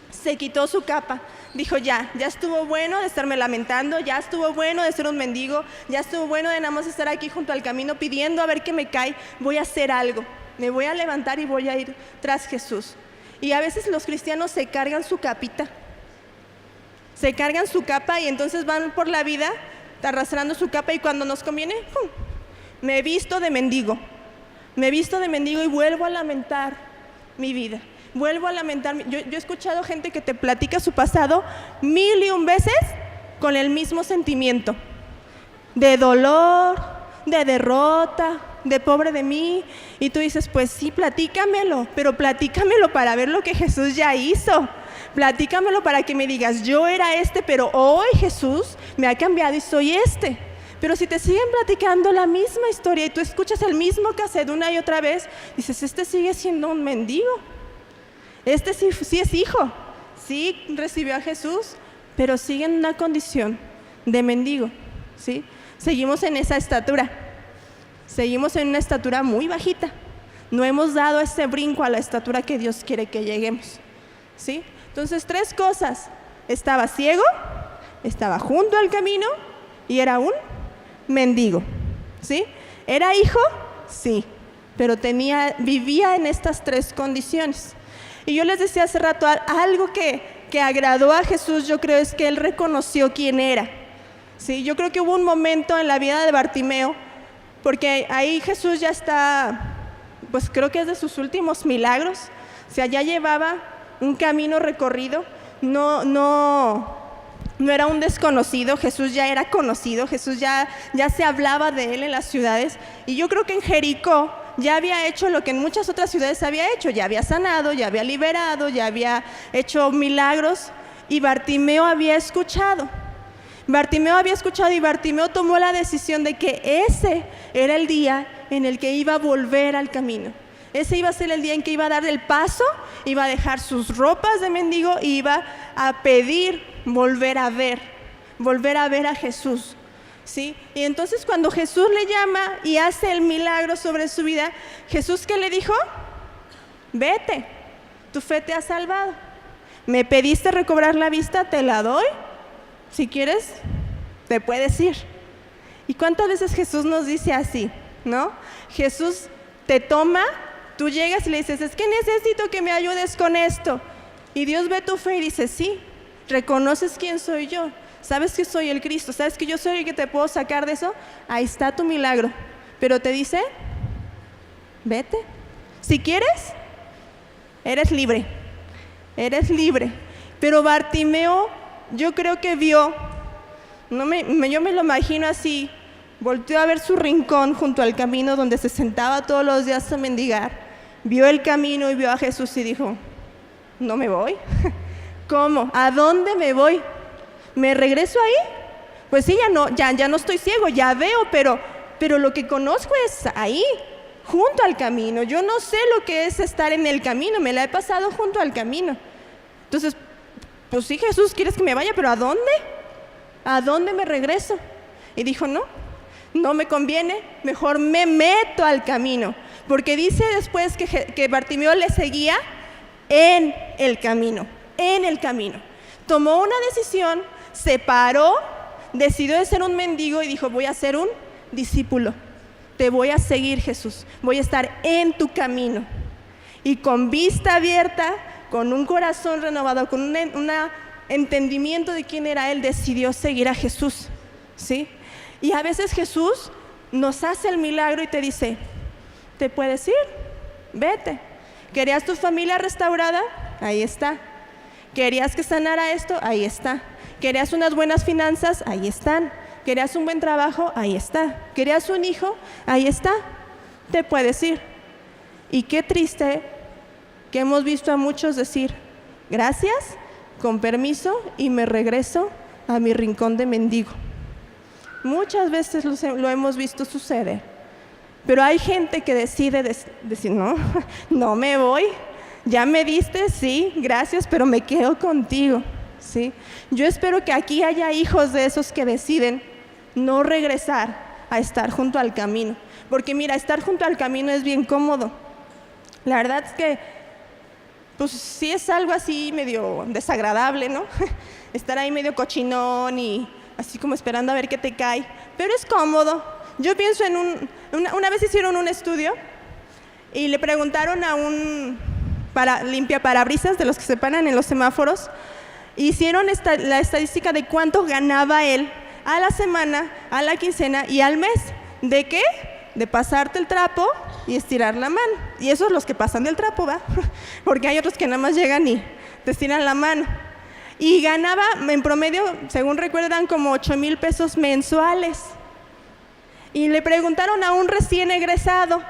Se quitó su capa, dijo ya estuvo bueno de estarme lamentando, ya estuvo bueno de ser un mendigo, ya estuvo bueno de nada más estar aquí junto al camino pidiendo a ver qué me cae, voy a hacer algo, me voy a levantar y voy a ir tras Jesús. Y a veces los cristianos se cargan su capita, se cargan su capa y entonces van por la vida arrastrando su capa y cuando nos conviene, ¡pum!, me visto de mendigo y vuelvo a lamentar mi vida, vuelvo a lamentar. Yo he escuchado gente que te platica su pasado 1001 veces con el mismo sentimiento, de dolor, de derrota, de pobre de mí, y tú dices, pues sí, platícamelo, pero platícamelo para ver lo que Jesús ya hizo. Platícamelo para que me digas, yo era este, pero hoy Jesús me ha cambiado y soy este. Pero si te siguen platicando la misma historia y tú escuchas el mismo cassette una y otra vez, dices, este sigue siendo un mendigo. Este sí es hijo, sí recibió a Jesús, pero sigue en una condición de mendigo, ¿sí? Seguimos en esa estatura, seguimos en una estatura muy bajita. No hemos dado ese brinco a la estatura que Dios quiere que lleguemos, ¿sí? Entonces, 3 cosas: estaba ciego, estaba junto al camino y era un mendigo, ¿sí? ¿Era hijo? Sí, pero vivía en estas 3 condiciones. Y yo les decía hace rato, algo que agradó a Jesús, yo creo, es que Él reconoció quién era, ¿sí? Yo creo que hubo un momento en la vida de Bartimeo, porque ahí Jesús ya está, pues creo que es de sus últimos milagros, o sea, ya llevaba un camino recorrido, no era un desconocido, Jesús ya era conocido, Jesús ya se hablaba de Él en las ciudades, y yo creo que en Jericó ya había hecho lo que en muchas otras ciudades había hecho, ya había sanado, ya había liberado, ya había hecho milagros, y Bartimeo había escuchado. Bartimeo había escuchado y Bartimeo tomó la decisión de que ese era el día en el que iba a volver al camino. Ese iba a ser el día en que iba a dar el paso, iba a dejar sus ropas de mendigo y iba a pedir volver a ver a Jesús, ¿sí? Y entonces cuando Jesús le llama y hace el milagro sobre su vida, ¿Jesús qué le dijo? Vete, tu fe te ha salvado. Me pediste recobrar la vista, te la doy. Si quieres, te puedes ir. ¿Y cuántas veces Jesús nos dice así, no? Jesús te toma, tú llegas y le dices, es que necesito que me ayudes con esto. Y Dios ve tu fe y dice, sí, reconoces quién soy yo. Sabes que soy el Cristo, sabes que yo soy el que te puedo sacar de eso. Ahí está tu milagro. Pero te dice, vete. Si quieres, eres libre. Eres libre. Pero Bartimeo, yo creo que vio, yo me lo imagino así, volteó a ver su rincón junto al camino donde se sentaba todos los días a mendigar, vio el camino y vio a Jesús y dijo, no me voy. ¿Cómo? ¿A dónde me voy? ¿Me regreso ahí? Pues sí, ya no estoy ciego, ya veo, pero lo que conozco es ahí, junto al camino. Yo no sé lo que es estar en el camino, me la he pasado junto al camino. Entonces, pues sí, Jesús, ¿quieres que me vaya? ¿Pero a dónde? ¿A dónde me regreso? Y dijo, no me conviene, mejor me meto al camino. Porque dice después que Bartimeo le seguía en el camino. Tomó una decisión, se paró, decidió de ser un mendigo y dijo, voy a ser un discípulo. Te voy a seguir, Jesús. Voy a estar en tu camino. Y con vista abierta, con un corazón renovado, con un entendimiento de quién era Él, decidió seguir a Jesús, ¿sí? Y a veces Jesús nos hace el milagro y te dice, ¿te puedes ir? Vete. ¿Querías tu familia restaurada? Ahí está. ¿Querías que sanara esto? Ahí está. ¿Querías unas buenas finanzas? Ahí están. ¿Querías un buen trabajo? Ahí está. ¿Querías un hijo? Ahí está. Te puedes ir. Y qué triste que hemos visto a muchos decir, gracias, con permiso, y me regreso a mi rincón de mendigo. Muchas veces lo hemos visto suceder, pero hay gente que decide decir, no me voy, ya me diste, sí, gracias, pero me quedo contigo, ¿sí? Yo espero que aquí haya hijos de esos que deciden no regresar a estar junto al camino, porque mira, estar junto al camino es bien cómodo. La verdad es que pues sí es algo así medio desagradable, ¿no? Estar ahí medio cochinón y así como esperando a ver qué te cae, pero es cómodo. Yo pienso en una vez hicieron un estudio y le preguntaron a un limpiaparabrisas de los que se paran en los semáforos, hicieron la estadística de cuánto ganaba él a la semana, a la quincena y al mes. ¿De qué? De pasarte el trapo y estirar la mano. Y esos los que pasan del trapo, ¿va? Porque hay otros que nada más llegan y te estiran la mano. Y ganaba, en promedio, según recuerdan, como 8,000 pesos mensuales. Y le preguntaron a un recién egresado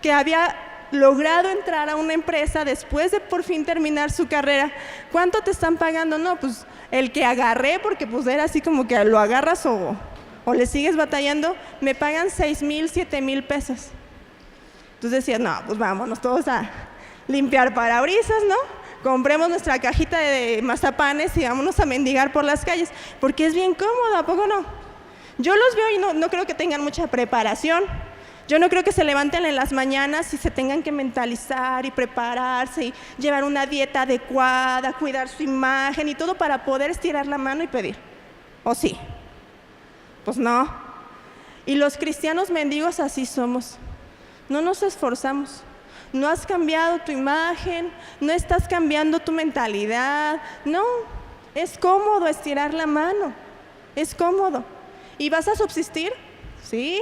que había logrado entrar a una empresa después de por fin terminar su carrera, ¿cuánto te están pagando? No, pues el que agarré, porque pues era así como que lo agarras o le sigues batallando, me pagan 6,000, 7,000 pesos. Entonces decías, no, pues vámonos todos a limpiar parabrisas, ¿no? Compremos nuestra cajita de mazapanes y vámonos a mendigar por las calles, porque es bien cómodo, ¿a poco no? Yo los veo y no creo que tengan mucha preparación. Yo no creo que se levanten en las mañanas y se tengan que mentalizar y prepararse y llevar una dieta adecuada, cuidar su imagen y todo para poder estirar la mano y pedir. ¿O sí? Pues no. Y los cristianos mendigos así somos. No nos esforzamos. No has cambiado tu imagen, no estás cambiando tu mentalidad. No, es cómodo estirar la mano. Es cómodo. ¿Y vas a subsistir? Sí.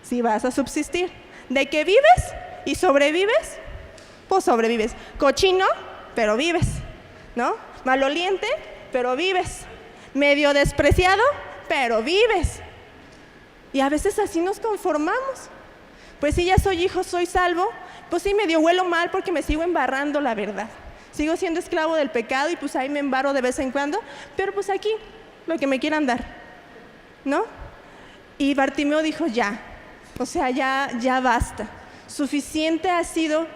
Sí vas a subsistir. ¿De qué vives y sobrevives? Pues sobrevives. Cochino, pero vives, ¿no? Maloliente, pero vives. Medio despreciado, pero vives. Y a veces así nos conformamos. Pues sí, ya soy hijo, soy salvo. Pues sí, medio huelo mal porque me sigo embarrando, la verdad. Sigo siendo esclavo del pecado y pues ahí me embarro de vez en cuando, pero pues aquí, lo que me quieran dar, ¿no? Y Bartimeo dijo, ya, o sea, ya basta. Suficiente ha sido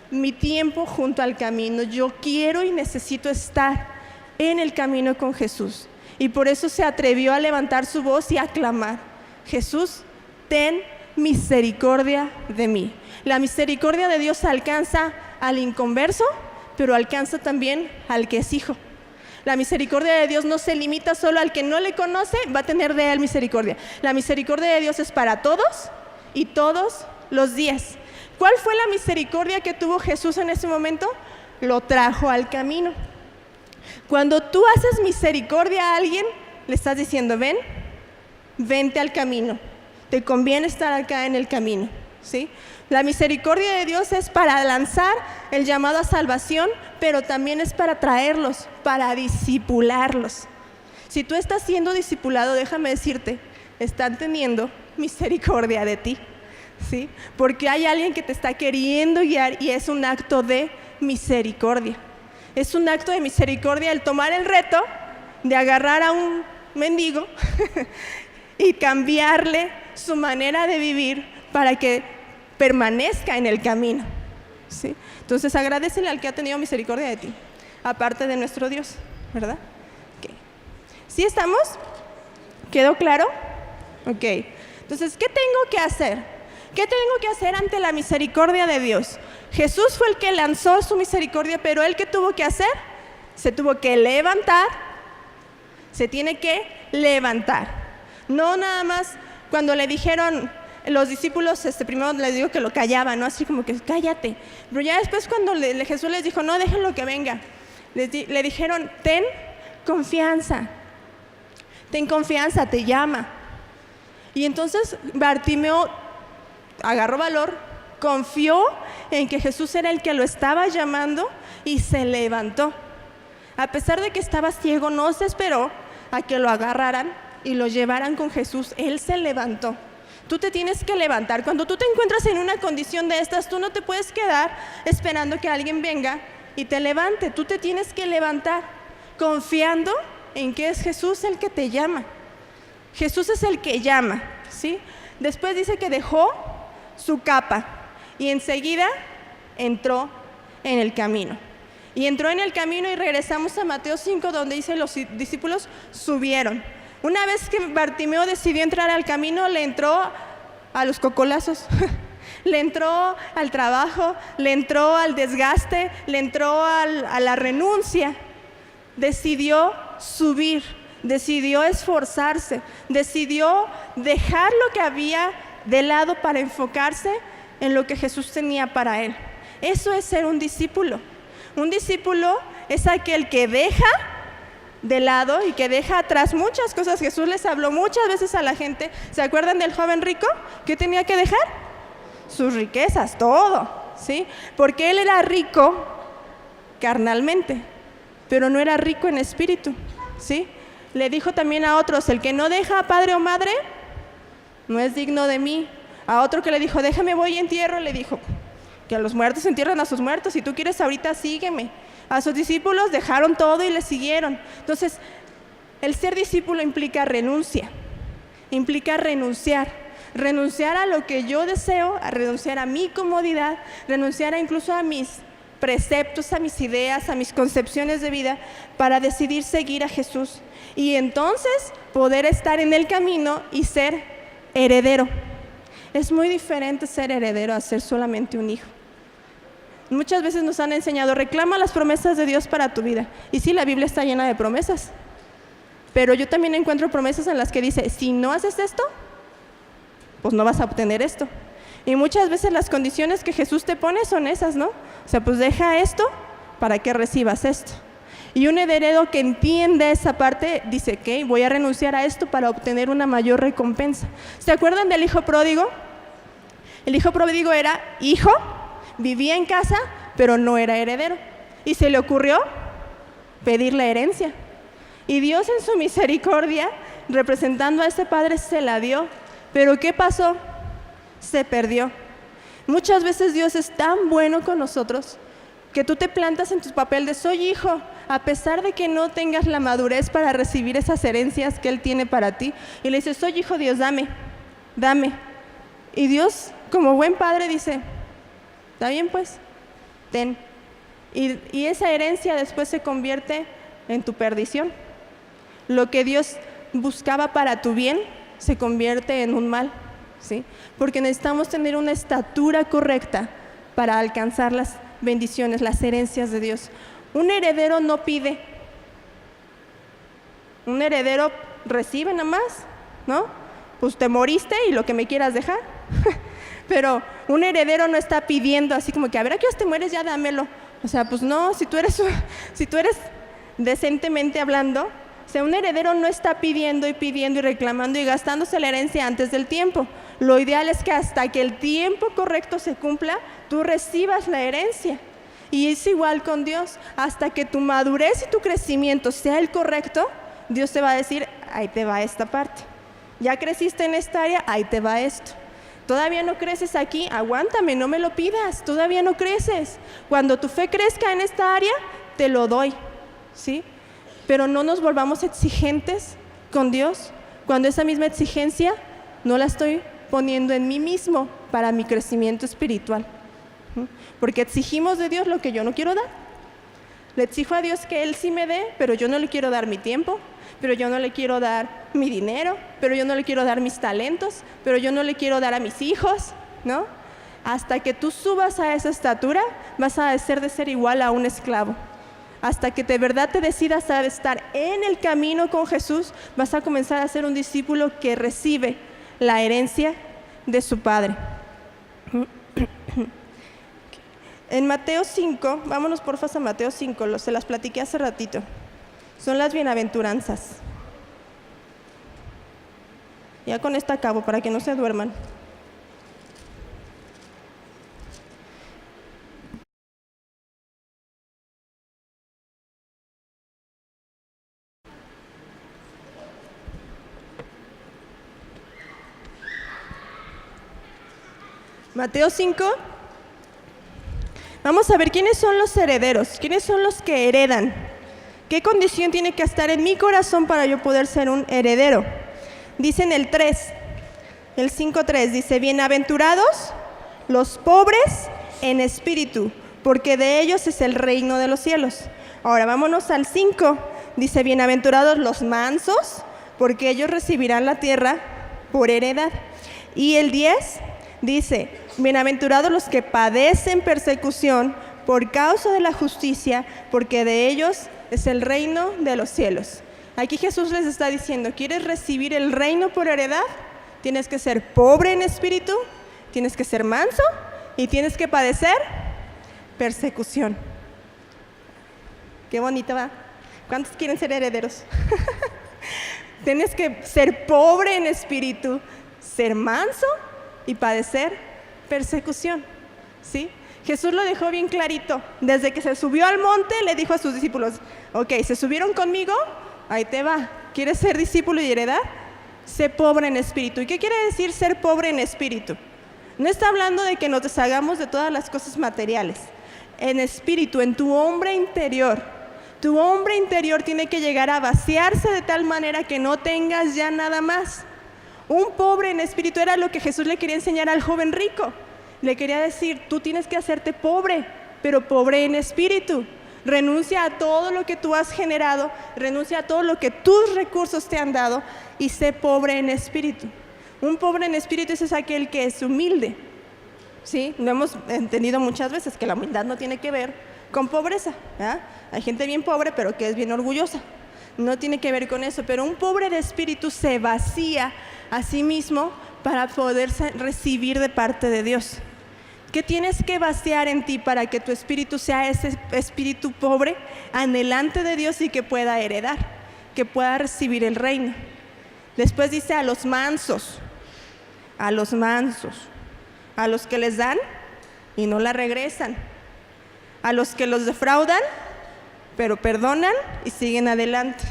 mi tiempo junto al camino. Yo quiero y necesito estar en el camino con Jesús. Y por eso se atrevió a levantar su voz y a clamar, Jesús, ten misericordia de mí. La misericordia de Dios alcanza al inconverso, pero alcanza también al que es hijo. La misericordia de Dios no se limita solo al que no le conoce, va a tener de él misericordia. La misericordia de Dios es para todos y todos los días. ¿Cuál fue la misericordia que tuvo Jesús en ese momento? Lo trajo al camino. Cuando tú haces misericordia a alguien, le estás diciendo, ven, vente al camino. Te conviene estar acá en el camino, ¿sí? La misericordia de Dios es para lanzar el llamado a salvación, pero también es para traerlos, para discipularlos. Si tú estás siendo discipulado, déjame decirte, están teniendo misericordia de ti, ¿sí? Porque hay alguien que te está queriendo guiar y es un acto de misericordia. Es un acto de misericordia el tomar el reto de agarrar a un mendigo y cambiarle su manera de vivir para que permanezca en el camino, ¿sí? Entonces agradécele al que ha tenido misericordia de ti, aparte de nuestro Dios, ¿verdad? Okay. ¿Sí estamos? ¿Quedó claro? Ok. Entonces, ¿qué tengo que hacer? ¿Qué tengo que hacer ante la misericordia de Dios? Jesús fue el que lanzó su misericordia, pero ¿él qué tuvo que hacer? Se tuvo que levantar, se tiene que levantar. No nada más cuando le dijeron los discípulos, primero les digo que lo callaban, ¿no? Así como que cállate. Pero ya después cuando Jesús les dijo, no, déjenlo que venga. Le dijeron, ten confianza, te llama. Y entonces Bartimeo agarró valor, confió en que Jesús era el que lo estaba llamando y se levantó. A pesar de que estaba ciego, no se esperó a que lo agarraran y lo llevaran con Jesús. Él se levantó. Tú te tienes que levantar. Cuando tú te encuentras en una condición de estas, tú no te puedes quedar esperando que alguien venga y te levante. Tú te tienes que levantar confiando en que es Jesús el que te llama. Jesús es el que llama, ¿sí? Después dice que dejó su capa y enseguida entró en el camino. Y entró en el camino y regresamos a Mateo 5, donde dice los discípulos subieron. Una vez que Bartimeo decidió entrar al camino, le entró a los cocolazos, le entró al trabajo, le entró al desgaste, le entró a la renuncia. Decidió subir, decidió esforzarse, decidió dejar lo que había de lado para enfocarse en lo que Jesús tenía para él. Eso es ser un discípulo. Un discípulo es aquel que deja de lado y que deja atrás muchas cosas. Jesús les habló muchas veces a la gente. ¿Se acuerdan del joven rico? ¿Qué tenía que dejar? Sus riquezas, todo, ¿sí? Porque él era rico carnalmente, pero no era rico en espíritu, ¿sí? Le dijo también a otros, el que no deja a padre o madre, no es digno de mí. A otro que le dijo, déjame voy y entierro, le dijo, que a los muertos entierran a sus muertos, si tú quieres ahorita sígueme. A sus discípulos dejaron todo y le siguieron. Entonces, el ser discípulo implica renuncia, implica renunciar a lo que yo deseo, a renunciar a mi comodidad, renunciar incluso a mis preceptos, a mis ideas, a mis concepciones de vida, para decidir seguir a Jesús. Y entonces poder estar en el camino y ser heredero. Es muy diferente ser heredero a ser solamente un hijo. Muchas veces nos han enseñado, reclama las promesas de Dios para tu vida. Y sí, la Biblia está llena de promesas. Pero yo también encuentro promesas en las que dice, si no haces esto, pues no vas a obtener esto. Y muchas veces las condiciones que Jesús te pone son esas, ¿no? O sea, pues deja esto para que recibas esto. Y un heredero que entiende esa parte dice, ok, voy a renunciar a esto para obtener una mayor recompensa. ¿Se acuerdan del hijo pródigo? El hijo pródigo era hijo, vivía en casa, pero no era heredero. Y se le ocurrió pedir la herencia. Y Dios en su misericordia, representando a ese padre, se la dio. Pero ¿qué pasó? Se perdió. Muchas veces Dios es tan bueno con nosotros que tú te plantas en tu papel de soy hijo, a pesar de que no tengas la madurez para recibir esas herencias que Él tiene para ti, y le dices, soy hijo, Dios, dame, dame. Y Dios, como buen padre, dice, está bien pues, ten. Y esa herencia después se convierte en tu perdición. Lo que Dios buscaba para tu bien se convierte en un mal, ¿sí? Porque necesitamos tener una estatura correcta para alcanzar las bendiciones, las herencias de Dios. Un heredero no pide, un heredero recibe nada más, ¿no? Pues te moriste y lo que me quieras dejar. Pero un heredero no está pidiendo así como que, a ver, ¿a qué hora te mueres? Ya dámelo. O sea, pues no, si tú eres decentemente hablando, o sea, un heredero no está pidiendo y reclamando y gastándose la herencia antes del tiempo. Lo ideal es que hasta que el tiempo correcto se cumpla, tú recibas la herencia. Y es igual con Dios. Hasta que tu madurez y tu crecimiento sea el correcto, Dios te va a decir, ahí te va esta parte. Ya creciste en esta área, ahí te va esto. Todavía no creces aquí, aguántame, no me lo pidas, todavía no creces. Cuando tu fe crezca en esta área, te lo doy, ¿sí? Pero no nos volvamos exigentes con Dios cuando esa misma exigencia no la estoy poniendo en mí mismo para mi crecimiento espiritual. Porque exigimos de Dios lo que yo no quiero dar. Le exijo a Dios que Él sí me dé, pero yo no le quiero dar mi tiempo, pero yo no le quiero dar mi dinero, pero yo no le quiero dar mis talentos, pero yo no le quiero dar a mis hijos, ¿no? Hasta que tú subas a esa estatura, vas a de ser igual a un esclavo. Hasta que de verdad te decidas a estar en el camino con Jesús, vas a comenzar a ser un discípulo que recibe la herencia de su Padre. En Mateo 5, vámonos porfa a Mateo 5, se las platiqué hace ratito. Son las bienaventuranzas. Ya con esta acabo para que no se duerman. Mateo 5. Vamos a ver quiénes son los herederos, quiénes son los que heredan. ¿Qué condición tiene que estar en mi corazón para yo poder ser un heredero? Dice en el 5:3, dice, bienaventurados los pobres en espíritu, porque de ellos es el reino de los cielos. Ahora vámonos al 5, dice, bienaventurados los mansos, porque ellos recibirán la tierra por heredad. Y el 10 dice, bienaventurados los que padecen persecución por causa de la justicia, porque de ellos es el reino de los cielos. Aquí Jesús les está diciendo, ¿quieres recibir el reino por heredad? Tienes que ser pobre en espíritu, tienes que ser manso y tienes que padecer persecución. Qué bonita va. ¿Cuántos quieren ser herederos? Tienes que ser pobre en espíritu, ser manso y padecer persecución, ¿sí? Jesús lo dejó bien clarito. Desde que se subió al monte, le dijo a sus discípulos, ok, ¿se subieron conmigo? Ahí te va. ¿Quieres ser discípulo y heredar? Sé pobre en espíritu. ¿Y qué quiere decir ser pobre en espíritu? No está hablando de que nos deshagamos de todas las cosas materiales. En espíritu, en tu hombre interior. Tu hombre interior tiene que llegar a vaciarse de tal manera que no tengas ya nada más. Un pobre en espíritu era lo que Jesús le quería enseñar al joven rico. Le quería decir, tú tienes que hacerte pobre, pero pobre en espíritu. Renuncia a todo lo que tú has generado, renuncia a todo lo que tus recursos te han dado y sé pobre en espíritu. Un pobre en espíritu es aquel que es humilde, ¿sí? Lo hemos entendido muchas veces, que la humildad no tiene que ver con pobreza, ¿verdad? Hay gente bien pobre, pero que es bien orgullosa. No tiene que ver con eso, pero un pobre de espíritu se vacía a sí mismo para poder recibir de parte de Dios. ¿Qué tienes que vaciar en ti para que tu espíritu sea ese espíritu pobre, anhelante de Dios y que pueda heredar, que pueda recibir el reino? Después dice a los mansos, a los que les dan y no la regresan, a los que los defraudan, pero perdonan y siguen adelante,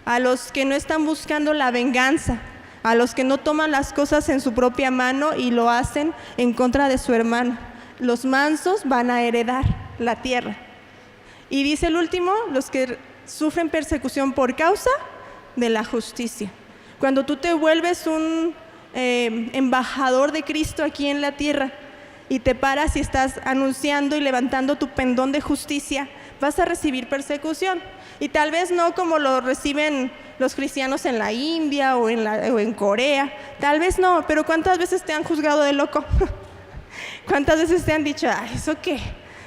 a los que no están buscando la venganza, a los que no toman las cosas en su propia mano y lo hacen en contra de su hermano. Los mansos van a heredar la tierra. Y dice el último, los que sufren persecución por causa de la justicia. Cuando tú te vuelves un embajador de Cristo aquí en la tierra y te paras y estás anunciando y levantando tu pendón de justicia, vas a recibir persecución. Y tal vez no como lo reciben los cristianos en la India o en Corea, tal vez no, pero ¿cuántas veces te han juzgado de loco? ¿Cuántas veces te han dicho, ay, ¿eso qué?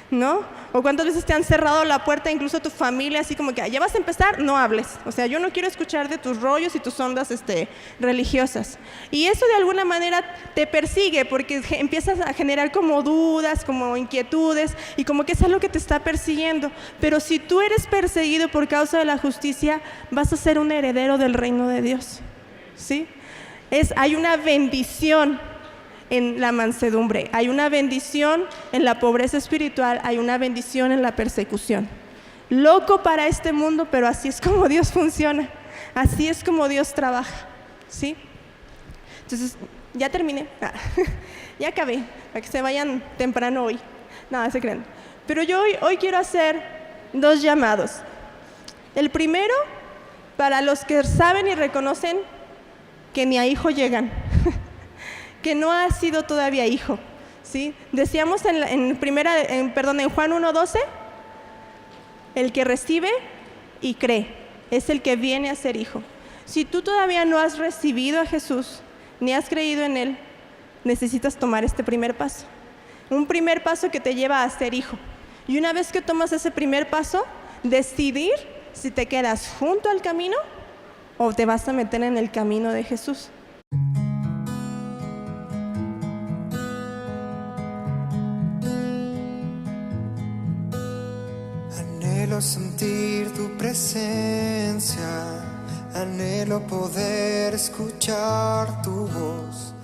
¿No? O cuántas veces te han cerrado la puerta, incluso tu familia, así como que, ya vas a empezar, no hables. O sea, yo no quiero escuchar de tus rollos y tus ondas religiosas. Y eso de alguna manera te persigue porque empiezas a generar como dudas, como inquietudes y como que es algo que te está persiguiendo. Pero si tú eres perseguido por causa de la justicia, vas a ser un heredero del reino de Dios. ¿Sí? Hay una bendición en la mansedumbre, hay una bendición en la pobreza espiritual, hay una bendición en la persecución. Loco para este mundo, pero así es como Dios funciona, así es como Dios trabaja, ¿sí? Entonces, ya terminé, ya acabé, para que se vayan temprano hoy, nada, se crean. Pero yo hoy quiero hacer 2 llamados. El primero, para los que saben y reconocen que ni a hijo llegan, que no ha sido todavía hijo, ¿sí? Decíamos en Juan 1:12, el que recibe y cree es el que viene a ser hijo. Si tú todavía no has recibido a Jesús, ni has creído en Él, necesitas tomar este primer paso. Un primer paso que te lleva a ser hijo. Y una vez que tomas ese primer paso, decidir si te quedas junto al camino o te vas a meter en el camino de Jesús. Anhelo sentir tu presencia, anhelo poder escuchar tu voz.